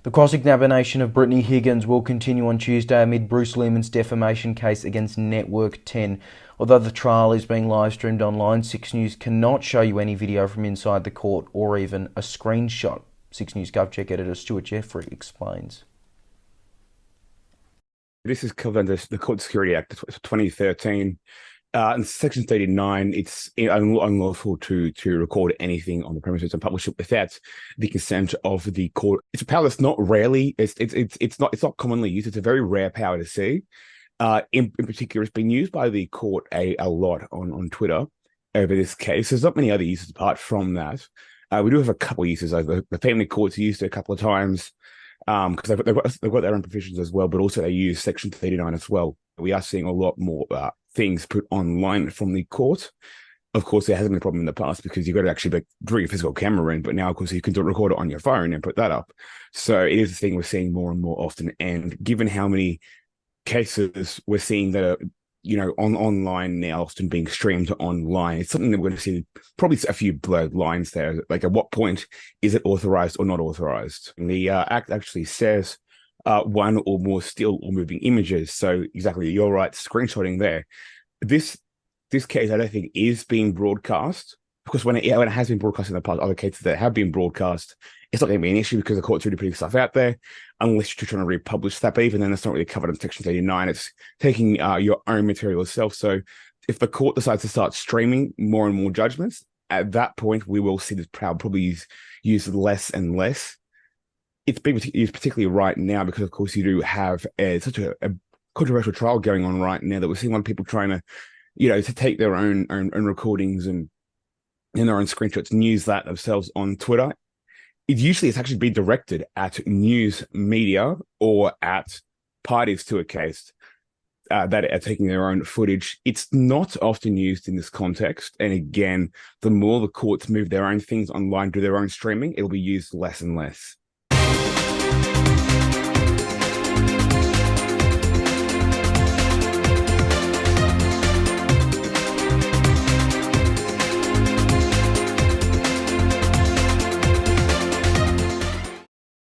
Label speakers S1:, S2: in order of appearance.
S1: The cross-examination of Brittany Higgins will continue on Tuesday amid Bruce Lehrmann's defamation case against Network 10. Although the trial is being live-streamed online, 6 News cannot show you any video from inside the court or even a screenshot. 6 News GovCheck editor Stuart Jeffrey explains.
S2: This is covered under the Court Security Act of 2013. In Section 39, it's unlawful to record anything on the premises and publish it without the consent of the court. It's a power that's not rarely, it's not commonly used. It's a very rare power to see. In particular, it's been used by the court a lot on Twitter over this case. There's not many other uses apart from that. We do have a couple of uses. The family courts used it a couple of times because they've got their own provisions as well, but also they use Section 39 as well. We are seeing a lot more things put online from the court. Of course, there hasn't been a problem in the past because you've got to actually bring a physical camera in, but now, of course, you can record it on your phone and put that up. So it is a thing we're seeing more and more often. And given how many cases we're seeing that are, online now, often being streamed online, it's something that we're going to see probably a few blurred lines there. Like, at what point is it authorized or not authorized? And the Act actually says one or more still or moving images. So exactly, you're right, screenshotting there. This case, I don't think, is being broadcast, because when it has been broadcast in the past, other cases that have been broadcast, it's not going to be an issue because the court's already putting stuff out there, unless you're trying to republish that. But even then, that's not really covered in Section 39. It's taking your own material yourself. So if the court decides to start streaming more and more judgments, at that point, we will see this power probably used less and less. It's being used particularly right now because, of course, you do have such a controversial trial going on right now that we're seeing a lot of people trying to, to take their own recordings and their own screenshots and use that themselves on Twitter. It's actually been directed at news media or at parties to a case that are taking their own footage. It's not often used in this context. And again, the more the courts move their own things online, do their own streaming, it'll be used less and less.